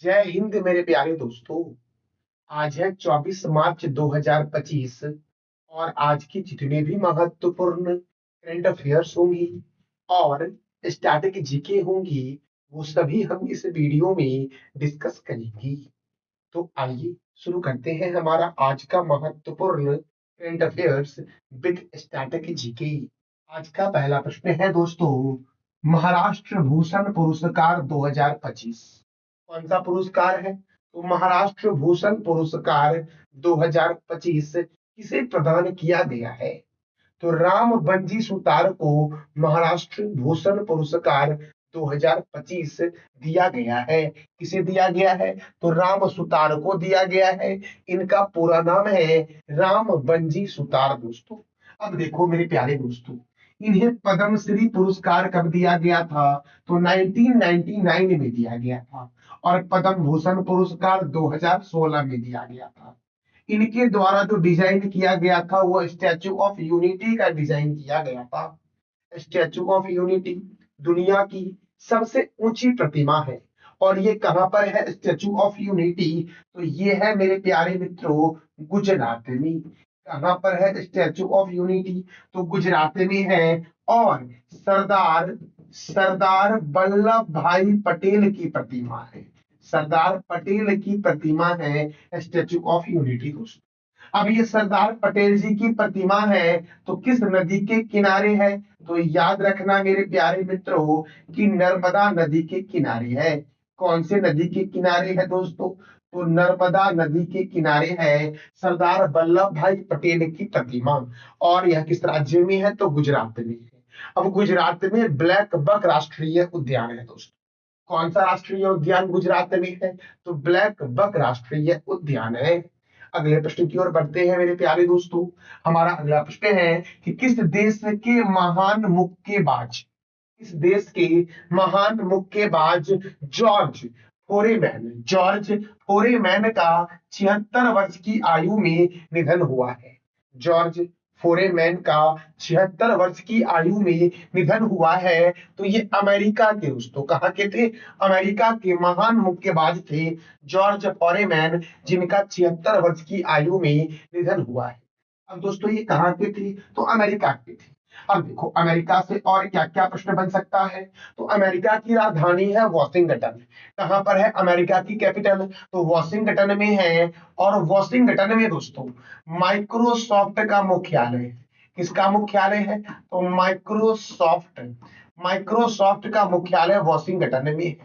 जय हिंद मेरे प्यारे दोस्तों। आज है 24 मार्च 2025 और आज की जितने भी महत्वपूर्ण करंट अफेयर्स होंगी और स्टैटिक जीके होंगी वो सभी हम इस वीडियो में डिस्कस करेंगे। तो आइए शुरू करते हैं हमारा आज का महत्वपूर्ण current affairs with static GK. आज का पहला प्रश्न है दोस्तों, महाराष्ट्र भूषण पुरस्कार 2025 कौन सा पुरस्कार है? तो महाराष्ट्र भूषण पुरस्कार 2025 किसे प्रदान किया गया है? तो राम बंजी सुतार को महाराष्ट्र भूषण पुरस्कार 2025 दिया गया है। किसे दिया गया है? तो राम सुतार को दिया गया है। इनका पूरा नाम है राम बंजी सुतार दोस्तों। अब देखो मेरे प्यारे दोस्तों, इन्हें पद्मश्री पुरस्कार कब दिया गया था? तो 1999 में दिया गया था और पद्म भूषण पुरस्कार 2016 में दिया गया था। इनके द्वारा जो डिजाइन किया गया था वो स्टैचू ऑफ यूनिटी का डिजाइन किया गया था। स्टैचू ऑफ यूनिटी दुनिया की सबसे ऊंची प्रतिमा है और ये कहां पर है स्टैचू ऑफ यूनिटी? तो ये है मेरे प्यारे मित्रों गुजरात में। कहां पर है स्टैचू ऑफ यूनिटी? तो गुजरात में है। और सरदार सरदार वल्लभ भाई पटेल की प्रतिमा है। सरदार पटेल की प्रतिमा है स्टैचू ऑफ यूनिटी दोस्तों। अब ये सरदार पटेल जी की प्रतिमा है तो किस नदी के किनारे है? तो याद रखना मेरे प्यारे मित्रों कि नर्मदा नदी के किनारे है। कौन से नदी के किनारे है दोस्तों? तो नर्मदा नदी के किनारे है सरदार वल्लभ भाई पटेल की प्रतिमा। और यह किस राज्य में है? तो गुजरात में है। अब गुजरात में ब्लैक बक राष्ट्रीय उद्यान है दोस्तों। कौन सा राष्ट्रीय उद्यान गुजरात में है? तो ब्लैक बक राष्ट्रीय उद्यान है। अगले प्रश्न की ओर बढ़ते हैं मेरे प्यारे दोस्तों। हमारा अगला प्रश्न है कि किस देश के महान मुक्केबाज इस देश के महान मुक्केबाज जॉर्ज फोरेमैन का 76 वर्ष की आयु में निधन हुआ है। जॉर्ज फोरेमैन का 76 वर्ष की आयु में निधन हुआ है। तो ये अमेरिका के दोस्तों कहाँ के थे? अमेरिका के महान मुक्केबाज थे जॉर्ज फोरेमैन, जिनका 76 वर्ष की आयु में निधन हुआ है। अब दोस्तों ये कहाँ के थे? तो अमेरिका के थे। अब देखो अमेरिका से और क्या क्या प्रश्न बन सकता है। तो अमेरिका की राजधानी है वॉशिंगटन। कहां पर है अमेरिका की कैपिटल? तो वॉशिंगटन में है। और वॉशिंगटन में दोस्तों माइक्रोसॉफ्ट का मुख्यालय है। किसका मुख्यालय है? तो माइक्रोसॉफ्ट का मुख्यालय वॉशिंगटन में है।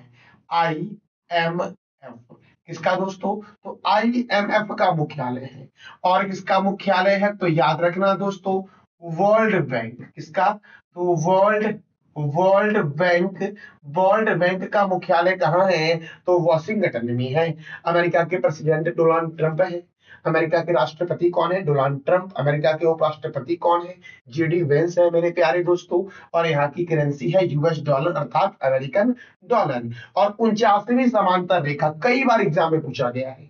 IMF किसका दोस्तों? तो IMF का मुख्यालय है। और किसका मुख्यालय है? तो याद रखना दोस्तों वर्ल्ड बैंक। किसका? तो वर्ल्ड बैंक का मुख्यालय कहाँ है? तो वॉशिंगटन में है। अमेरिका के प्रेसिडेंट डोनाल्ड ट्रंप है। अमेरिका के राष्ट्रपति कौन है? Donald Trump. अमेरिका के उपराष्ट्रपति कौन है? JD वेंस है मेरे प्यारे दोस्तों। और यहाँ की करेंसी है US डॉलर अर्थात अमेरिकन डॉलर। और 49वीं समांतर रेखा कई बार एग्जाम में पूछा गया है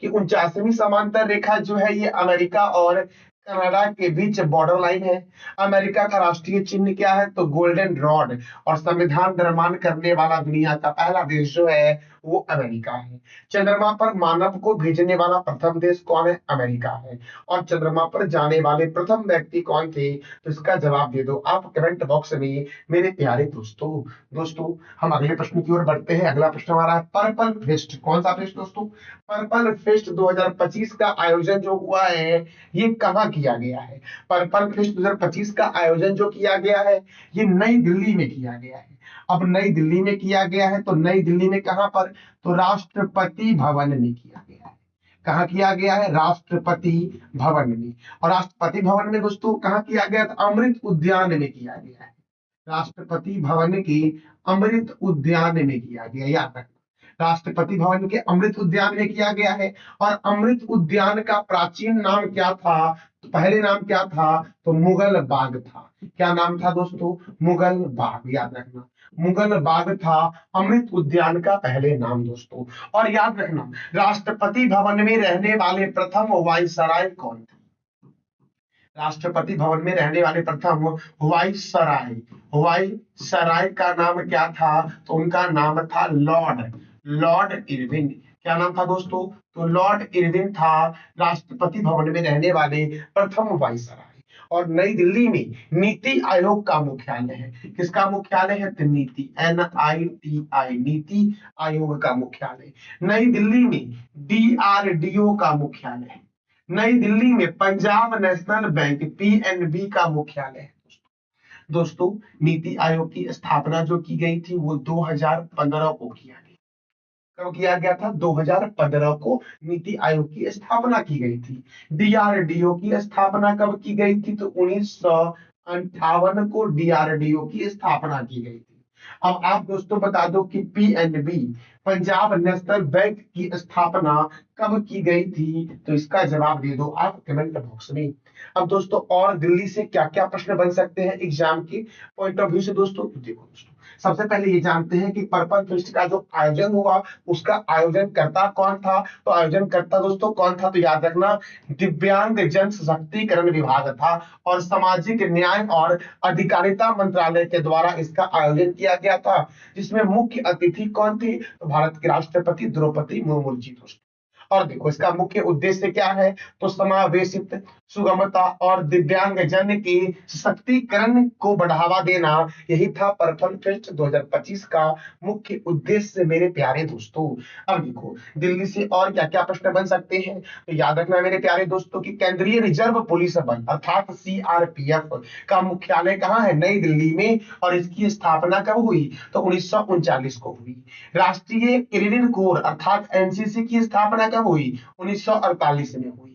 कि 49वीं समांतर रेखा जो है ये अमेरिका और कनाडा के बीच बॉर्डर लाइन है। अमेरिका का राष्ट्रीय चिन्ह क्या है? तो गोल्डन रॉड। और संविधान निर्माण करने वाला दुनिया का पहला देश जो है वो अमेरिका है। चंद्रमा पर मानव को भेजने वाला प्रथम देश कौन है? अमेरिका है। और चंद्रमा पर जाने वाले प्रथम व्यक्ति कौन थे? तो इसका जवाब दे दो आप कमेंट बॉक्स में मेरे प्यारे दोस्तों। दोस्तों हम अगले प्रश्न की ओर बढ़ते हैं। अगला प्रश्न हमारा है पर्पल फेस्ट। कौन सा फेस्ट दोस्तों? पर्पल फेस्ट 2025 का आयोजन जो हुआ है ये कहाँ किया गया है? पर्पल फेस्ट 2025 का आयोजन जो किया गया है ये नई दिल्ली में किया गया है। अब नई दिल्ली में किया गया है तो नई दिल्ली में कहां पर? तो राष्ट्रपति भवन में किया गया है। कहाँ किया गया है? राष्ट्रपति भवन में। और राष्ट्रपति भवन में दोस्तों कहाँ किया गया? तो अमृत उद्यान में किया गया है। राष्ट्रपति भवन के अमृत उद्यान में किया गया, याद रखना राष्ट्रपति भवन के अमृत उद्यान में किया गया है। और अमृत उद्यान का प्राचीन नाम क्या था? तो पहले नाम क्या था? तो मुगल बाग था। क्या नाम था दोस्तों? मुगल बाग, याद रखना मुगल बाग था अमृत उद्यान का पहले नाम दोस्तों। और याद रखना राष्ट्रपति भवन में रहने वाले प्रथम वायसराय कौन थे? राष्ट्रपति भवन में रहने वाले प्रथम वायसराय का नाम क्या था? तो उनका नाम था लॉर्ड लॉर्ड इरविन। क्या नाम था दोस्तों? तो लॉर्ड इरविन था राष्ट्रपति भवन में रहने वाले प्रथम वायसराय। और नई दिल्ली में नीति आयोग का मुख्यालय है। किसका मुख्यालय है? तो नीति, NITI, नीति आयोग का मुख्यालय। नई दिल्ली में DRDO का मुख्यालय है। नई दिल्ली में पंजाब नेशनल बैंक PNB का मुख्यालय है। दोस्तों, नीति आयोग की स्थापना जो की गई थी वो 2015 को किया गया। कब किया गया था? 2015 को नीति आयोग की स्थापना की गई थी। DRDO की स्थापना कब की गई थी? तो 1958 को DRDO की स्थापना की गई थी। अब आप दोस्तों बता दो कि PNB, पंजाब नेशनल बैंक की स्थापना कब की गई थी? तो इसका जवाब दे दो आप कमेंट बॉक्स में। अब दोस्तों, और दिल्ली से क्या क्या प्रश्न बन सकते हैं एग्जाम के पॉइंट ऑफ व्यू से दोस्तों? तो देखो दोस्तों, सबसे पहले ये जानते हैं कि पर्पल फेस्ट का जो आयोजन हुआ उसका आयोजन करता कौन था? तो आयोजन करता दोस्तों कौन था? तो याद रखना, दिव्यांग जन सशक्तिकरण विभाग था और सामाजिक न्याय और अधिकारिता मंत्रालय के द्वारा इसका आयोजन किया गया था। जिसमें मुख्य अतिथि कौन थे? तो भारत के राष्ट्रपति द्रौपदी मुर्मू जी दोस्तों। और देखो, इसका मुख्य उद्देश्य क्या है? तो समावेशित, सुगमता और दिव्यांग जन के सशक्तिकरण को बढ़ावा देना, यही था पर्पल फेस्ट 2025 का मुख्य उद्देश्य मेरे प्यारे दोस्तों। अब देखो, दिल्ली से और क्या क्या प्रश्न बन सकते हैं? तो याद रखना मेरे प्यारे दोस्तों कि केंद्रीय रिजर्व पुलिस बल अर्थात CRPF का मुख्यालय कहाँ है? नई दिल्ली में। और इसकी स्थापना कब हुई? तो 1939 को हुई। राष्ट्रीय क्रेडिट कोर अर्थात NCC की स्थापना कब हुई? 1948 में हुई।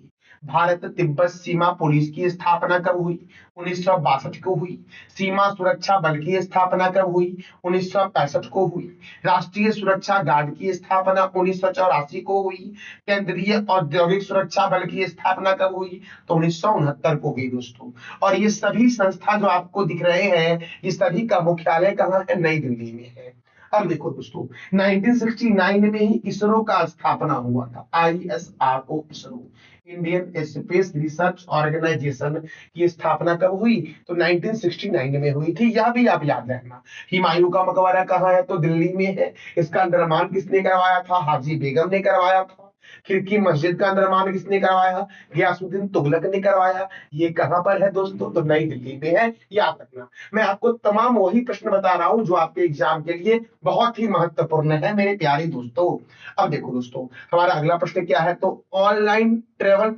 भारत तिब्बत सीमा पुलिस की स्थापना कब हुई? 1962 को हुई। सीमा सुरक्षा बल की स्थापना कब हुई? 1965 को हुई। राष्ट्रीय सुरक्षा गार्ड की स्थापना 1984 को हुई। केंद्रीय औद्योगिक सुरक्षा बल की स्थापना कब हुई? तो 1969 को हुई दोस्तों। और ये सभी संस्था जो आपको दिख रहे हैं, ये सभी का मुख्यालय कहाँ है? नई दिल्ली में है। अब देखो दोस्तों, 1969 में ही इसरो का स्थापना हुआ था। ISRO, ISRO, Indian space research organization की स्थापना कब हुई? तो 1969 में हुई थी। यह भी आप याद रखना। हुमायूं का मकबरा कहाँ है? तो दिल्ली में है। इसका निर्माण किसने करवाया था? हाजी बेगम ने करवाया था। खिड़की मस्जिद का निर्माण किसने करवाया? गयासुद्दीन तुगलक ने करवाया। ये कहां पर है दोस्तों? तो नई दिल्ली में है। याद रखना, मैं आपको तमाम वही प्रश्न बता रहा हूं जो आपके एग्जाम के लिए बहुत ही महत्वपूर्ण है मेरे प्यारे दोस्तों। अब देखो दोस्तों, हमारा अगला प्रश्न क्या है? तो ऑनलाइन ट्रेवल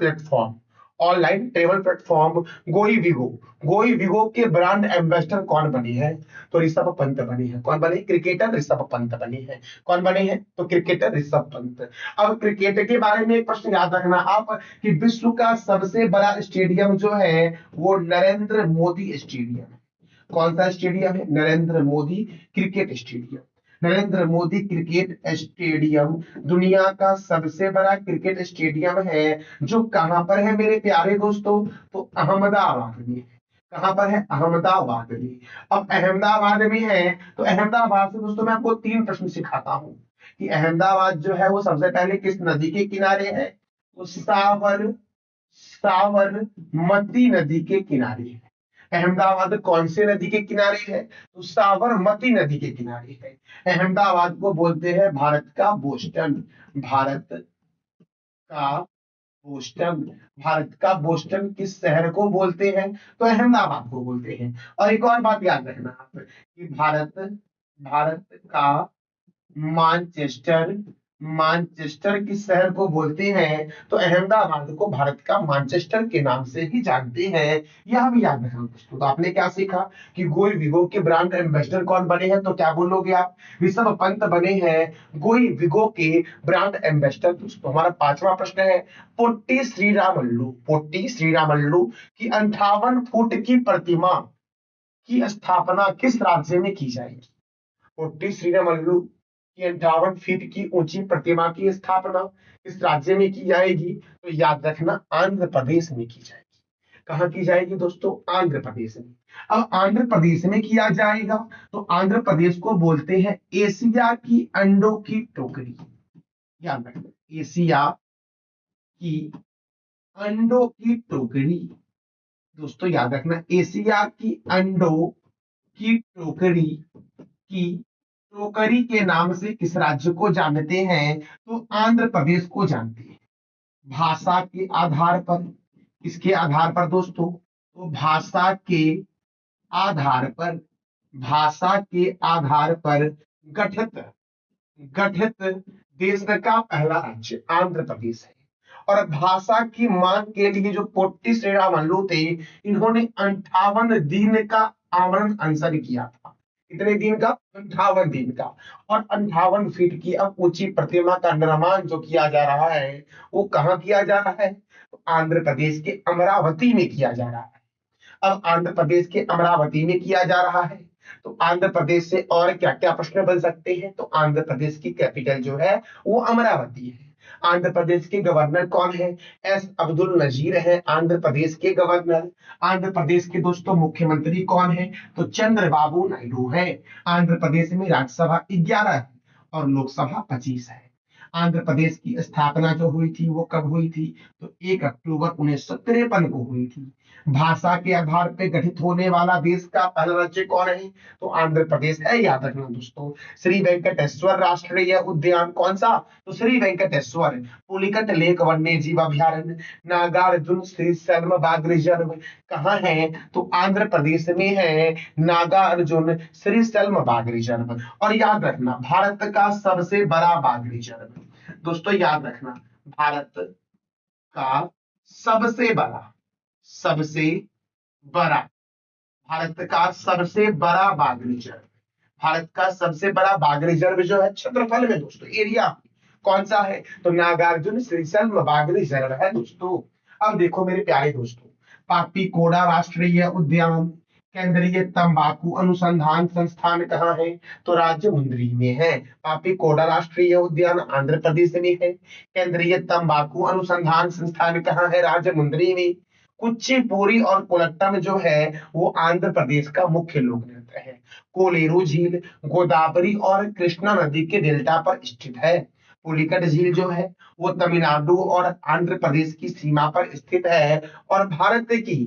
प्लेटफॉर्म गोई विगो के ब्रांड एम्बेसडर कौन बने हैं? तो ऋषभ पंत बने हैं। कौन बने? क्रिकेटर ऋषभ पंत बने हैं। कौन बने हैं? तो क्रिकेटर ऋषभ पंत। अब क्रिकेट के बारे में एक प्रश्न याद रखना आप कि विश्व का सबसे बड़ा स्टेडियम जो है वो नरेंद्र मोदी स्टेडियम है। कौन सा स्टेडियम है? Narendra Modi cricket stadium. Narendra Modi cricket stadium दुनिया का सबसे बड़ा क्रिकेट स्टेडियम है। जो कहां पर है मेरे प्यारे दोस्तों? तो अहमदाबाद में है। कहां पर है? अहमदाबाद में। अब अहमदाबाद में है तो अहमदाबाद से दोस्तों मैं आपको तीन प्रश्न सिखाता हूं कि अहमदाबाद जो है वो सबसे पहले किस नदी के किनारे है? तो साबरमती नदी के किनारे है। अहमदाबाद कौन से नदी के किनारे है? तो साबरमती नदी के किनारे है। अहमदाबाद को बोलते हैं भारत का बोस्टन। भारत का बोस्टन। भारत का बोस्टन किस शहर को बोलते हैं? तो अहमदाबाद को बोलते हैं। और एक और बात याद रखना आप कि भारत भारत का मानचेस्टर मानचेस्टर किस शहर को बोलते हैं? तो अहमदाबाद को भारत का मानचेस्टर के नाम से ही जानते हैं। यह भी याद रखना दोस्तों। तो आपने क्या सीखा कि गोई विगो के ब्रांड एम्बेसडर कौन बने हैं? तो क्या बोलोगे आप? ऋषभ पंत बने हैं गोई विगो के ब्रांड एम्बेसडर। दोस्तों, हमारा पांचवा प्रश्न है, पोट्टी श्रीरामल्लू की 58 फुट की प्रतिमा की स्थापना किस राज्य में की जाएगी? पोट्टी श्रीरामल्लू की 58 फीट की ऊंची प्रतिमा की स्थापना किस राज्य में की जाएगी? तो याद रखना, आंध्र प्रदेश में की जाएगी। कहाँ की जाएगी दोस्तों? आंध्र प्रदेश में। अब आंध्र प्रदेश में किया जाएगा तो आंध्र प्रदेश को बोलते हैं एशिया की अंडों की टोकरी। याद रखना, एशिया की अंडों की टोकरी। दोस्तों याद रखना, एशिया की अंडों की टोकरी की टोकरी के नाम से किस राज्य को जानते हैं? तो आंध्र प्रदेश को जानते हैं। भाषा के आधार पर, किसके आधार पर दोस्तों? तो भाषा के आधार पर, भाषा के आधार पर गठित गठित देश का पहला राज्य आंध्र प्रदेश है। और भाषा की मांग के लिए जो पोट्टी श्रीरामुलु थे, इन्होंने 58 दिन का आमरण अनशन किया था। कितने दिन का? 58 दिन का। और 58 फीट की अब ऊंची प्रतिमा का निर्माण जो किया जा रहा है, वो कहाँ किया जा रहा है? तो आंध्र प्रदेश के अमरावती में किया जा रहा है। अब आंध्र प्रदेश के अमरावती में किया जा रहा है, तो आंध्र प्रदेश से और क्या क्या प्रश्न बन सकते हैं? तो आंध्र प्रदेश की कैपिटल जो है वो अमरावती है। आंध्र प्रदेश के गवर्नर कौन है? एस अब्दुल नजीर है आंध्र प्रदेश के गवर्नर। आंध्र प्रदेश के दोस्तों मुख्यमंत्री कौन है? तो चंद्रबाबू नायडू है। आंध्र प्रदेश में राज्यसभा 11 है और लोकसभा 25 है। आंध्र प्रदेश की स्थापना जो हुई थी वो कब हुई थी? तो 1 अक्टूबर 1953 को हुई थी। भाषा के आधार पर गठित होने वाला देश का पहला राज्य कौन है? तो आंध्र प्रदेश है। याद रखना दोस्तों। श्री वेंकटेश्वर राष्ट्रीय उद्यान कौन सा? तो श्री वेंकटेश्वर। पुलिकट लेक वन्य जीव अभयारण्य, नागार्जुन श्रीशैलम बाघ रिजर्व कहाँ है? तो आंध्र प्रदेश में है नागार्जुन श्रीशैलम बाघ रिजर्व। और याद रखना भारत का सबसे बड़ा बाघ रिजर्व, दोस्तों याद रखना, भारत का सबसे बड़ा सबसे बड़ा भारत का सबसे बड़ा बाघ रिजर्व, भारत का सबसे बड़ा बाघ रिजर्व जो है क्षेत्रफल में दोस्तों, एरिया कौन सा है? तो नागार्जुन श्रीशैलम बाघ रिजर्व है दोस्तों। अब देखो मेरे प्यारे दोस्तों, पापी कोडा राष्ट्रीय उद्यान, केंद्रीय तंबाकू अनुसंधान संस्थान कहाँ है? तो राजमुंद्री में है। पापी कोडा राष्ट्रीय उद्यान आंध्र प्रदेश में है। केंद्रीय तंबाकू अनुसंधान संस्थान कहाँ है? राजमुंद्री में। कुचिपुड़ी और कोलट्टम जो है वो आंध्र प्रदेश का मुख्य लोक नृत्य है। कोलेरू झील गोदावरी और कृष्णा नदी के डेल्टा पर स्थित है। पुलिकट झील जो है वो तमिलनाडु और आंध्र प्रदेश की सीमा पर स्थित है। और भारत की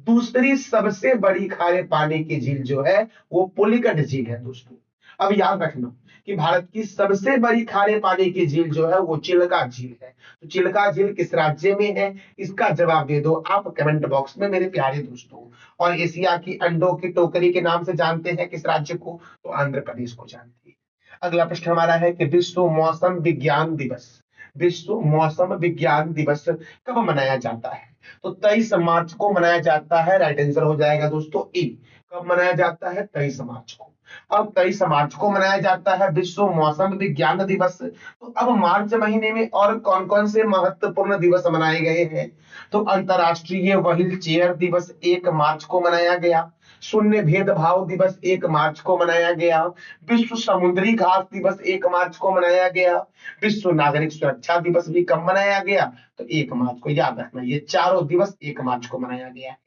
दूसरी सबसे बड़ी खारे पानी की झील जो है वो पुलिकट झील है दोस्तों। अब याद रखना कि भारत की सबसे बड़ी खारे पानी की झील जो है वो चिल्का झील है। तो चिल्का झील किस राज्य में है? इसका जवाब दे दो आप कमेंट बॉक्स में मेरे प्यारे दोस्तों। और एशिया की अंडों की टोकरी के नाम से जानते हैं किस राज्य को? तो आंध्र प्रदेश को जानते हैं। अगला प्रश्न हमारा है कि विश्व मौसम विज्ञान दिवस, विश्व मौसम विज्ञान दिवस कब मनाया जाता है? तो 23 मार्च को मनाया जाता है। राइट आंसर हो जाएगा दोस्तों ए। कब मनाया जाता है? 23 मार्च को। अब 23 मार्च को मनाया जाता है विश्व मौसम विज्ञान दिवस। तो अब मार्च महीने में और कौन कौन से महत्वपूर्ण दिवस मनाए गए हैं? तो अंतरराष्ट्रीय व्हील चेयर दिवस 1 मार्च को मनाया गया। शून्य भेदभाव दिवस 1 मार्च को मनाया गया। विश्व समुद्री घास दिवस 1 मार्च को मनाया गया। विश्व नागरिक सुरक्षा दिवस भी कब मनाया गया? तो 1 मार्च को। याद रखना ये चारों दिवस 1 मार्च को मनाया गया है।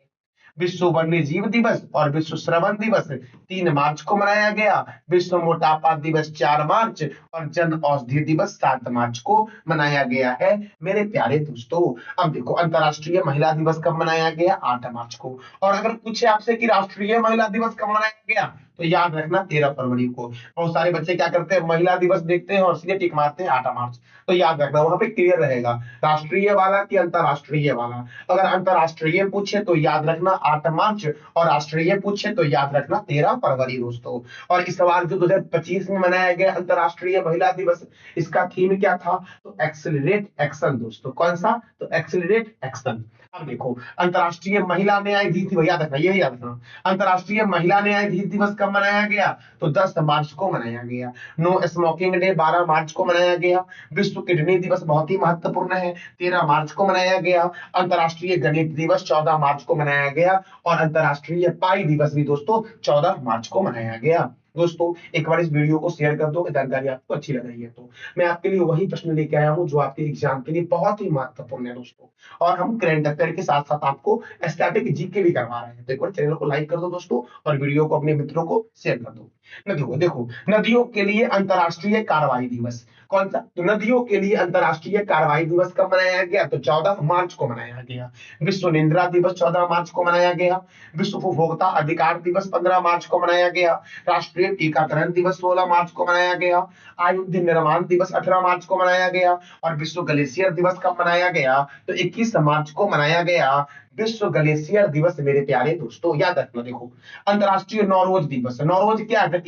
विश्व वन्य जीव दिवस और विश्व श्रवण दिवस 3 मार्च को मनाया गया। विश्व मोटापा दिवस 4 मार्च और जन औषधि दिवस 7 मार्च को मनाया गया है मेरे प्यारे दोस्तों। अब देखो अंतरराष्ट्रीय महिला दिवस कब मनाया गया? 8 मार्च को। और अगर पूछे आपसे कि राष्ट्रीय महिला दिवस कब मनाया गया, तो याद रखना 13 फरवरी को। बहुत सारे बच्चे क्या करते हैं, महिला दिवस देखते हैं और सीधे टिक मारते हैं 8 मार्च। तो याद रखना वहां पे क्लियर रहेगा राष्ट्रीय वाला कि अंतरराष्ट्रीय वाला। अगर अंतरराष्ट्रीय पूछे तो याद रखना 8 मार्च और राष्ट्रीय पूछे तो याद रखना 13 फरवरी दोस्तों। और इस बार जो 2025 में मनाया गया अंतरराष्ट्रीय महिला दिवस, इसका थीम क्या था? तो एक्सेलरेट एक्शन दोस्तों। कौन सा? तो एक्सेलरेट एक्शन। अब देखो अंतरराष्ट्रीय महिला न्यायाधीश दिवस, याद रखना यही याद रखना, अंतरराष्ट्रीय महिला न्यायाधीश दिवस कब मनाया गया? तो 10 मार्च को मनाया गया। नो स्मोकिंग डे 12 मार्च को मनाया गया। विश्व किडनी दिवस बहुत ही महत्वपूर्ण है, 13 मार्च को मनाया गया। अंतरराष्ट्रीय गणित दिवस 14 मार्च को मनाया गया। और अंतरराष्ट्रीय पाई दिवस भी दोस्तों 14 मार्च को मनाया गया। दोस्तों एक बार इस वीडियो को शेयर कर दो, जानकारी आपको अच्छी लग रही है तो। मैं आपके लिए वही प्रश्न लेके आया हूं जो आपके एग्जाम के लिए बहुत ही महत्वपूर्ण है दोस्तों। और हम करंट अफेयर के साथ साथ आपको स्टैटिक जीके भी करवा रहे हैं। तो एक बार चैनल को लाइक कर दो दोस्तों और वीडियो को अपने मित्रों को शेयर कर दो। नदियों देखो, नदियों के लिए अंतरराष्ट्रीय कार्रवाई दिवस, कौन सा? तो नदियों के लिए अंतरराष्ट्रीय कार्रवाई दिवस कब मनाया गया? तो 14 मार्च को मनाया गया। विश्व निद्रा दिवस 14 मार्च को मनाया गया। विश्व उपभोक्ता अधिकार दिवस 15 मार्च को मनाया गया। राष्ट्रीय टीकाकरण दिवस 16 मार्च को मनाया गया। अयुद्ध निर्माण दिवस 18 मार्च को मनाया गया। और विश्व ग्लेशियर दिवस कब मनाया गया? तो 21 मार्च को मनाया गया विश्व ग्लेशियर दिवस। मेरे प्यारे दोस्तों याद रखना, देखो अंतरराष्ट्रीय नौरोज दिवस। नौरोज क्या है?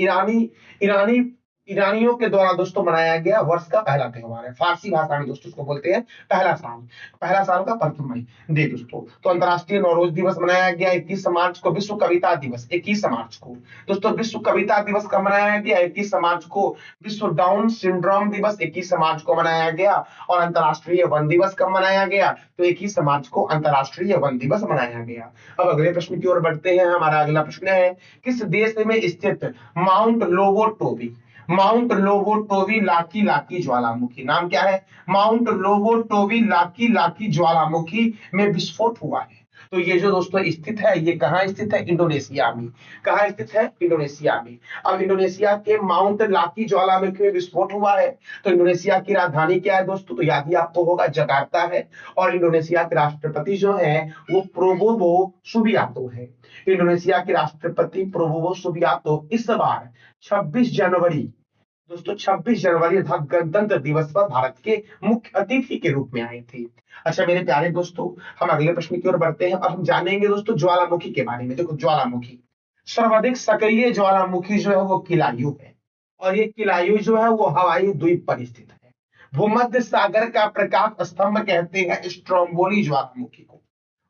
ईरानी ईरानियों के द्वारा दोस्तों मनाया गया वर्ष का पहला त्योहार है। फारसी भाषा में दोस्तों उसको बोलते हैं पहला साल का प्रथम महीना। दे दोस्तों, तो अंतरराष्ट्रीय नौरोज दिवस मनाया गया 21 मार्च को। विश्व कविता दिवस 21 मार्च को। दोस्तों विश्व कविता दिवस कब मनाया गया? 21 मार्च को। विश्व डाउन सिंड्रोम दिवस 21 मार्च को मनाया गया। और अंतरराष्ट्रीय वन दिवस कब मनाया गया? तो 21 मार्च को अंतरराष्ट्रीय वन दिवस मनाया गया। अब अगले प्रश्न की ओर बढ़ते हैं। हमारा अगला प्रश्न है, किस देश में स्थित माउंट लोबोटोवी लाकी लाकी ज्वालामुखी, नाम क्या है? माउंट लोबोटोवी लाकी लाकी ज्वालामुखी में विस्फोट हुआ है। तो ये जो दोस्तों स्थित है, ये कहाँ स्थित है? इंडोनेशिया में। कहाँ स्थित है? इंडोनेशिया में। अब इंडोनेशिया के माउंट लाकी ज्वालामुखी में विस्फोट हुआ है। तो इंडोनेशिया की राजधानी क्या है दोस्तों? तो याद ही आपको होगा, जकार्ता है। और इंडोनेशिया के राष्ट्रपति जो है वो प्रोबोवो सुबियांतो है। इंडोनेशिया के राष्ट्रपति प्रोबोवो सुबियांतो इस बार 26 जनवरी दोस्तों 26 जनवरी अर्थात गणतंत्र दिवस पर भारत के मुख्य अतिथि के रूप में आए थे। अच्छा मेरे प्यारे दोस्तों, हम अगले प्रश्न की ओर बढ़ते हैं और हम जानेंगे दोस्तों ज्वालामुखी के बारे में। देखो ज्वालामुखी, सर्वाधिक सक्रिय ज्वालामुखी जो है वो किलायु है। और ये किलायु जो है वो हवाई द्वीप पर स्थित है। भूमध्य सागर का प्रकाश स्तंभ कहते हैं स्ट्रोम्बोली ज्वालामुखी को।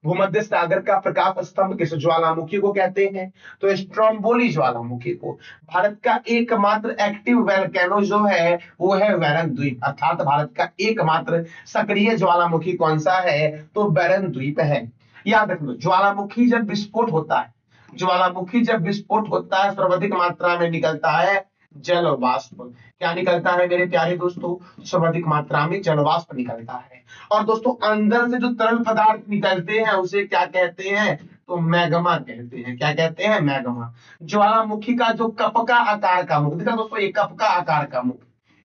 भूमध्य सागर का प्रकाश स्तंभ किस ज्वालामुखी को कहते हैं? तो स्ट्रोम्बोली ज्वालामुखी को। भारत का एकमात्र एक्टिव वोल्केनो जो है वो है बैरन द्वीप, अर्थात भारत का एकमात्र सक्रिय ज्वालामुखी कौन सा है? तो बैरन द्वीप है। याद रखना, ज्वालामुखी जब विस्फोट होता है सर्वाधिक मात्रा में निकलता है जल वाष्प। क्या निकलता है मेरे प्यारे दोस्तों? सर्वाधिक मात्रा में जल वाष्प निकलता है। और दोस्तों अंदर से जो तरल पदार्थ निकलते हैं उसे क्या कहते हैं? तो मैग्मा कहते हैं। क्या कहते हैं? मैग्मा। ज्वालामुखी का जो कप का आकार का मुख देखा दोस्तों, ये कप का आकार का मुख,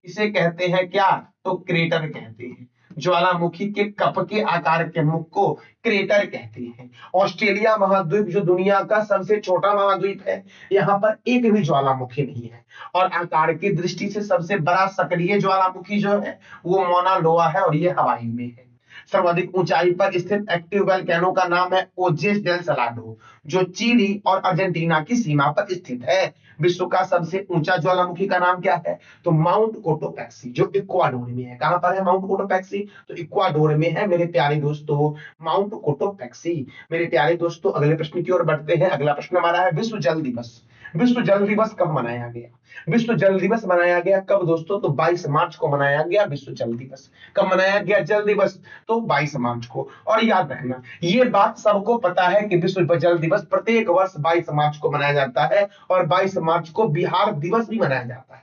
इसे कहते हैं क्या? तो क्रेटर कहते हैं। ज्वालामुखी के कप के आकार के मुख को क्रेटर कहते हैं। ऑस्ट्रेलिया महाद्वीप जो दुनिया का सबसे छोटा महाद्वीप है, यहाँ पर एक भी ज्वालामुखी नहीं है। और आकार की दृष्टि से सबसे बड़ा सक्रिय ज्वालामुखी जो है वो मौना लोआ है और ये हवाई में है। सर्वाधिक ऊंचाई पर स्थित एक्टिव वोल्केनो का नाम है ओजेस डेल सलाडो, जो चिली और अर्जेंटीना की सीमा पर स्थित है। विश्व का सबसे ऊंचा ज्वालामुखी का नाम क्या है? तो माउंट कोटोपैक्सी, जो इक्वाडोर में है। कहां पर है माउंट कोटोपैक्सी? तो इक्वाडोर में है मेरे प्यारे दोस्तों, माउंट कोटोपैक्सी। मेरे प्यारे दोस्तों अगले प्रश्न की ओर बढ़ते हैं। अगला प्रश्न हमारा है विश्व जल दिवस। विश्व जल दिवस कब मनाया गया? विश्व जल दिवस मनाया गया कब दोस्तों? तो 22 मार्च को मनाया गया विश्व जल दिवस। कब मनाया गया जल दिवस? तो 22 मार्च को। और याद रखना, ये बात सबको पता है कि विश्व जल दिवस प्रत्येक वर्ष 22 मार्च को मनाया जाता है। और 22 मार्च को बिहार दिवस भी मनाया जाता है।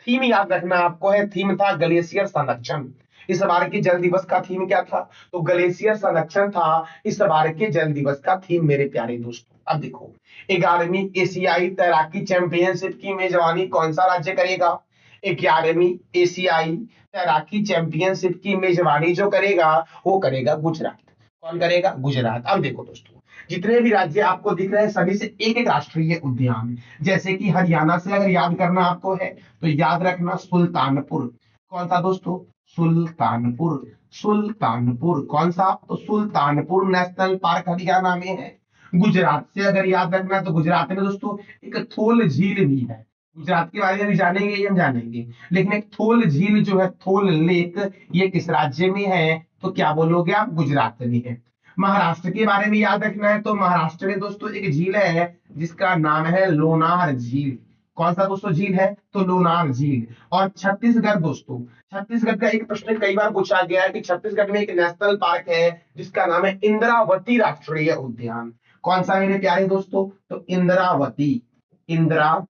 थीम याद रखना आपको है, थीम था ग्लेशियर संरक्षण। इस बार के जल दिवस का थीम क्या था? तो ग्लेशियर संरक्षण था इस बार के जल दिवस का थीम मेरे प्यारे दोस्तों। अब देखो, 11वीं एशियाई तैराकी चैंपियनशिप की मेजबानी कौन सा राज्य करेगा? 11वीं एशियाई तैराकी चैंपियनशिप की मेजबानी जो करेगा वो करेगा गुजरात। कौन करेगा? गुजरात। अब देखो दोस्तों, जितने भी राज्य आपको दिख रहे हैं सभी से एक एक राष्ट्रीय उद्यान, जैसे कि हरियाणा से अगर याद करना आपको है तो याद रखना सुल्तानपुर। कौन सा दोस्तों? सुल्तानपुर। सुल्तानपुर कौन सा? तो सुल्तानपुर नेशनल पार्क हरियाणा में है। गुजरात से अगर याद रखना तो गुजरात में दोस्तों एक थोल झील भी है। गुजरात के बारे में भी जानेंगे, ये हम जानेंगे। लेकिन एक थोल झील जो है, थोल लेक, ये किस राज्य में है? तो क्या बोलोगे आप? गुजरात में है। महाराष्ट्र के बारे में याद रखना है तो महाराष्ट्र में दोस्तों एक झील है जिसका नाम है लोनार झील। कौन सा दोस्तों झील है? तो लोनार झील। और छत्तीसगढ़ दोस्तों, छत्तीसगढ़ का एक प्रश्न कई बार पूछा गया है कि छत्तीसगढ़ में एक नेशनल पार्क है जिसका नाम है इंद्रावती राष्ट्रीय उद्यान। कौन सा मेरे प्यारे दोस्तों? तो इंद्रावती। इंदिरा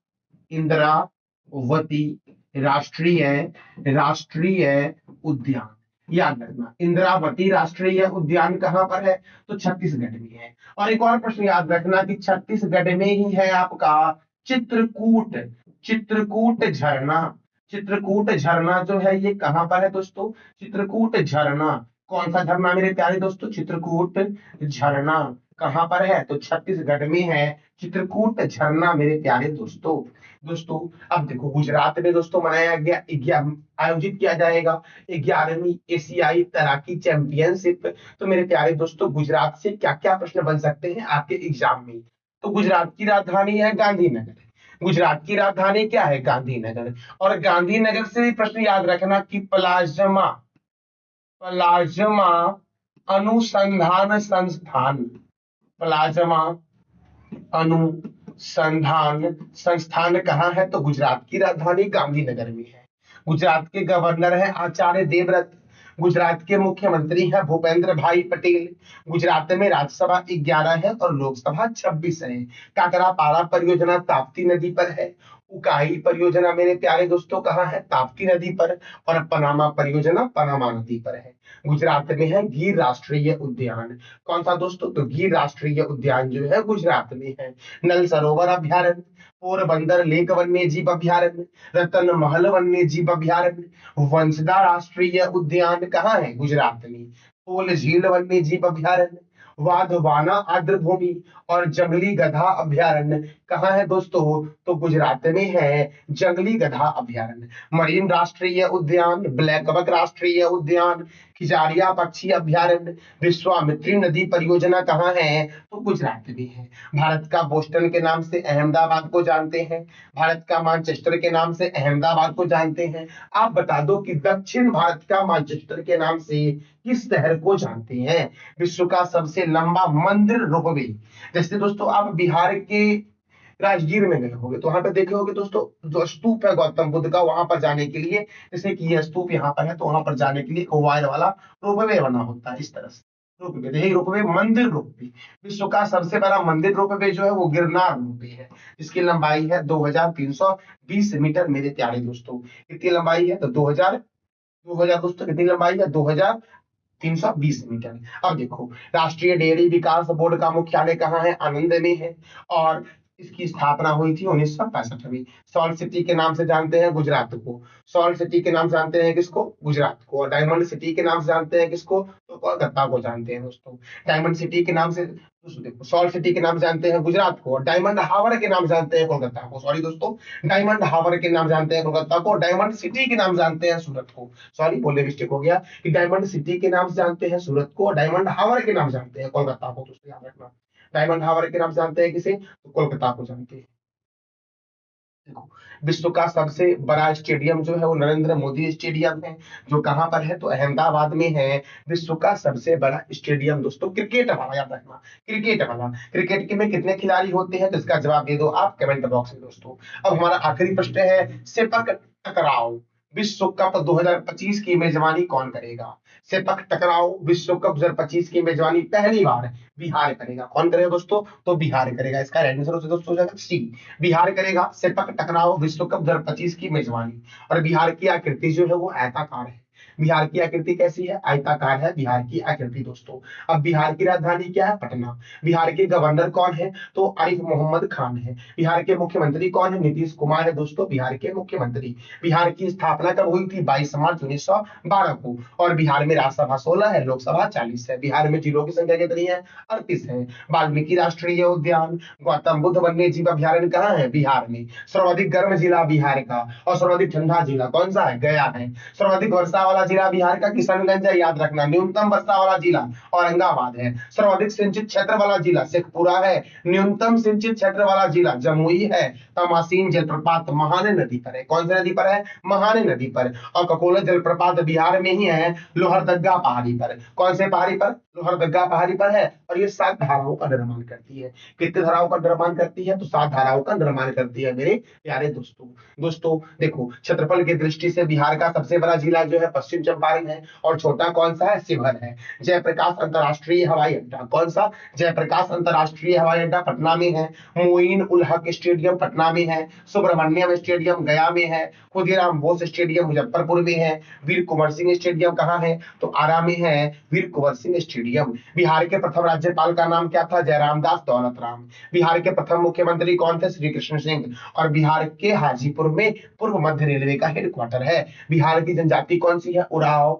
इंद्रावती राष्ट्रीय राष्ट्रीय उद्यान। याद रखना, इंद्रावती राष्ट्रीय उद्यान कहां पर है? तो छत्तीसगढ़ में है। और एक और प्रश्न याद रखना कि छत्तीसगढ़ में ही है आपका चित्रकूट। चित्रकूट झरना। चित्रकूट झरना जो है ये कहाँ पर है दोस्तों? चित्रकूट झरना, कौन सा झरना मेरे प्यारे दोस्तों? चित्रकूट झरना कहाँ पर है? तो छत्तीसगढ़ में है चित्रकूट झरना मेरे प्यारे दोस्तों। दोस्तों अब देखो, गुजरात में दोस्तों मनाया गया आयोजित किया जाएगा 11वीं एशियाई तैराकी चैंपियनशिप। तो मेरे प्यारे दोस्तों, गुजरात से क्या क्या प्रश्न बन सकते हैं आपके एग्जाम में? तो गुजरात की राजधानी है गांधीनगर। गुजरात की राजधानी क्या है? गांधीनगर। और गांधीनगर से भी प्रश्न याद रखना कि प्लाज्मा प्लाज्मा अनुसंधान संस्थान, प्लाज्मा अनुसंधान संस्थान कहाँ है? तो गुजरात की राजधानी गांधीनगर में है। गुजरात के गवर्नर है आचार्य देवव्रत। गुजरात के मुख्यमंत्री हैं भूपेंद्र भाई पटेल। गुजरात में राज्यसभा 11 है और लोकसभा 26 है। काकरापारा परियोजना ताप्ती नदी पर है। उकाई परियोजना मेरे प्यारे दोस्तों कहाँ है? ताप्ती नदी पर। और पनामा परियोजना पनामा नदी पर है। गुजरात में है गिर राष्ट्रीय उद्यान। कौन सा दोस्तों? तो गिर राष्ट्रीय उद्यान जो है गुजरात में है। नल सरोवर अभ्यारण्य, पोरबंदर लेक वन्य जीव अभ्यारण्य, रतन महल वन्य जीव अभ्यारण्य, वंसदा राष्ट्रीय उद्यान कहाँ है? गुजरात में। पोल झील वन्य जीव अभ्यारण्य, वाधवाना आर्द्र भूमि और जंगली गधा अभ्यारण्य कहाँ है दोस्तों? तो गुजरात में है जंगली गधा अभ्यारण्य। मरीन राष्ट्रीय उद्यान, ब्लैकबक राष्ट्रीय उद्यान, खिजारिया पक्षी अभ्यारण्य, विश्वामित्री नदी परियोजना कहाँ है? तो गुजरात में है। भारत का बोस्टन के नाम से अहमदाबाद को जानते हैं। भारत का मानचेस्टर के नाम से अहमदाबाद को जानते हैं। आप बता दो कि दक्षिण भारत का मानचेस्टर के नाम से किस शहर को जानते हैं? विश्व का सबसे लंबा मंदिर रोपवे। जैसे दोस्तों आप बिहार के राजगीर में गए होंगे तो वहां पे देखे होंगे दोस्तों, जो स्तूप है गौतम बुद्ध का, वहां पर जाने के लिए, जैसे कि यह स्तूप यहाँ पर है तो वहां पर जाने के लिए वायर वाला रोपवे बना होता है इस तरह से। रोपवे, यही रोपवे मंदिर रोपवे। विश्व का सबसे बड़ा मंदिर रोपवे जो है वो गिरनार रोपवे है, जिसकी लंबाई है 2320 मीटर मेरे प्यारे दोस्तों। कितनी लंबाई है? तो 2000 दोस्तों कितनी लंबाई है? 2320 मीटर। अब देखो, राष्ट्रीय डेयरी विकास बोर्ड का मुख्यालय कहाँ है? आनंद में है। और इसकी स्थापना हुई थी 1965 में। सॉल्ट सिटी के नाम से जानते हैं गुजरात को। सॉल्ट सिटी के नाम से जानते हैं किसको? गुजरात को। और डायमंड सिटी के नाम से जानते हैं किसको? तो कोलकाता को जानते हैं दोस्तों। डायमंड सिटी के नाम से दोस्तों देखो, सॉल्ट सिटी के नाम से जानते हैं गुजरात को, और डायमंड हावर के नाम से जानते हैं कोलकाता को। सॉरी दोस्तों, डायमंड हावर के नाम जानते हैं कोलकाता को, डायमंड सिटी के नाम जानते हैं सूरत को। सॉरी, बोलने मिस्टेक हो गया कि डायमंड सिटी के नाम से जानते हैं सूरत को, और डायमंड हावर के नाम जानते हैं कोलकाता को। दोस्तों याद रखना, डायमंड हावर के नाम से जानते हैं किसे? तो कोलकाता को जानते हैं। देखो, विश्व का सबसे बड़ा स्टेडियम जो है वो नरेंद्र मोदी स्टेडियम है, जो कहाँ पर है? तो अहमदाबाद में है। विश्व का सबसे बड़ा स्टेडियम दोस्तों, क्रिकेट वाला, याद रखना, क्रिकेट वाला। क्रिकेट के में कितने खिलाड़ी होते हैं? तो इसका जवाब दे दो आप कमेंट बॉक्स में दोस्तों। अब हमारा आखिरी प्रश्न है, सेपक टकराव विश्व कप 2025 की मेजबानी कौन करेगा? सेपक टकराव विश्व कप 2025 की मेजबानी पहली बार बिहार करेगा। कौन करेगा दोस्तों? तो बिहार करेगा। इसका राइट आंसर दोस्तों हो जाएगा सी, बिहार करेगा सेपक टकराव विश्व कप 2025 की मेजबानी। और बिहार की आकृति जो है वो आयताकार है। बिहार की आकृति कैसी है? आयताकार है बिहार की आकृति दोस्तों। अब बिहार की राजधानी क्या है? पटना। बिहार के गवर्नर कौन है? तो आरिफ मोहम्मद खान है। बिहार के मुख्यमंत्री कौन है? नीतीश कुमार है दोस्तों, बिहार के मुख्यमंत्री। बिहार की स्थापना कब हुई थी? 22 मार्च 1912 को। और बिहार में राज्यसभा 16 है, लोकसभा 40 है। बिहार में जिलों की संख्या कितनी है? 38 है। वाल्मीकि राष्ट्रीय उद्यान, गौतम बुद्ध वन्य जीव अभ्यारण्य कहाँ है? बिहार में। सर्वाधिक गर्म जिला बिहार का और सर्वाधिक ठंडा जिला कौन सा है? गया है। सर्वाधिक वर्षा वाला जिला बिहार का किशनगंज है, याद रखना। न्यूनतम वर्षा वाला जिला औरंगाबाद है। सर्वाधिक सिंचित क्षेत्र वाला जिला शेखपुरा है। न्यूनतम सिंचित क्षेत्र वाला जिला जमुई है। तमासीन जलप्रपात महाने नदी पर है। कौन सी नदी पर है? महाने नदी पर। और ककोला जलप्रपात बिहार में ही है, लोहरदग्गा पहाड़ी पर। कौन से पहाड़ी पर? लोहरदग्गा पहाड़ी पर है। और ये 7 धाराओं का निर्माण करती है। कितने धाराओं का निर्माण करती है? तो 7 धाराओं का निर्माण करती है मेरे प्यारे दोस्तों। दोस्तों देखो, क्षेत्रफल की दृष्टि से बिहार का सबसे बड़ा जिला जो है पश्चिम पश्चिम चंपारण है, और छोटा कौन सा है, शिवहर है। जयप्रकाश अंतरराष्ट्रीय हवाई अड्डा कौन सा, जयप्रकाश अंतरराष्ट्रीय हवाई अड्डा पटना में है। मोइन उल हक स्टेडियम पटना में है। सुब्रमण्यम स्टेडियम गया में है। खुदीराम बोस स्टेडियम मुजफ्फरपुर में है। वीर कुंवर सिंह स्टेडियम कहाँ है, तो आरा में है वीर कुंवर सिंह स्टेडियम। बिहार के प्रथम राज्यपाल का नाम क्या था, जयराम दास दौलत राम। बिहार के प्रथम मुख्यमंत्री कौन थे, श्री कृष्ण सिंह। और बिहार के हाजीपुर में पूर्व मध्य रेलवे का हेडक्वार्टर है। बिहार की जनजाति कौन सी है, उराव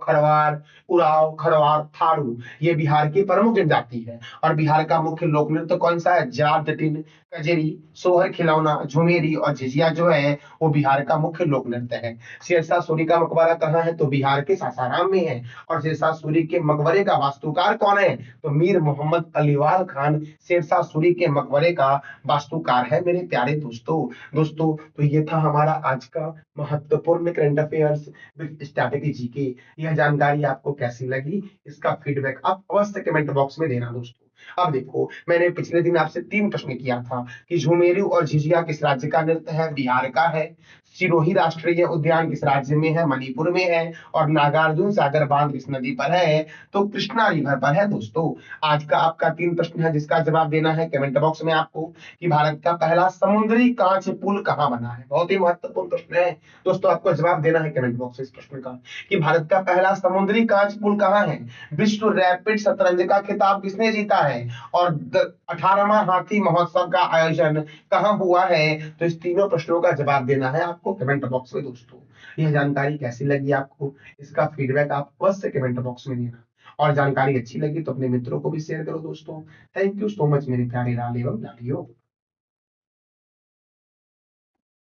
खरवार थारू, ये बिहार की प्रमुख जनजाति है। और बिहार का मुख्य लोक नृत्य कौन सा है, जाट जटिन, कजरी, सोहर खिलौना, झुमेरी और झिझिया जो है वो बिहार का मुख्य लोक नृत्य है। शेरशाह सूरी का मकबरा कहाँ है, तो बिहार के सासाराम में है। और शेरशाह सूरी के मकबरे का वास्तुकार कौन है, तो मीर मोहम्मद अलीवाल खान शेरशाह सूरी के मकबरे का वास्तुकार है मेरे प्यारे दोस्तों तो ये था हमारा आज का महत्वपूर्ण current affairs with strategy GK. यह जानकारी आपको कैसी लगी, इसका फीडबैक आप अवश्य कमेंट बॉक्स में देना दोस्तों। अब देखो, मैंने पिछले दिन आपसे 3 प्रश्न किया था कि झुमेरू और झिझिया किस राज्य का नृत्य है, बिहार का है। सिरोही राष्ट्रीय उद्यान किस राज्य में है, मणिपुर में है। और नागार्जुन सागर बांध किस नदी पर है, तो कृष्णा रिवर पर है दोस्तों। आज का आपका 3 प्रश्न है जिसका जवाब देना है कमेंट बॉक्स में आपको, कि भारत का पहला समुद्री कांच पुल कहाँ बना है। बहुत ही महत्वपूर्ण प्रश्न है दोस्तों, आपको जवाब देना है कमेंट बॉक्स में इस प्रश्न का, कि भारत का पहला समुद्री कांच पुल कहाँ है। विश्व रैपिड शतरंज का खिताब किसने जीता है, और 18वां हाथी महोत्सव का आयोजन कहाँ हुआ है। तो इस तीनों प्रश्नों का जवाब देना है आपको कमेंट बॉक्स में दोस्तों। यह जानकारी कैसी लगी आपको, इसका फीडबैक आप अवश्य कमेंट बॉक्स में देना। और जानकारी अच्छी लगी तो अपने मित्रों को भी शेयर करो दोस्तों। थैंक यू सो मच मेरे प्यारे लाल एवं लालियों।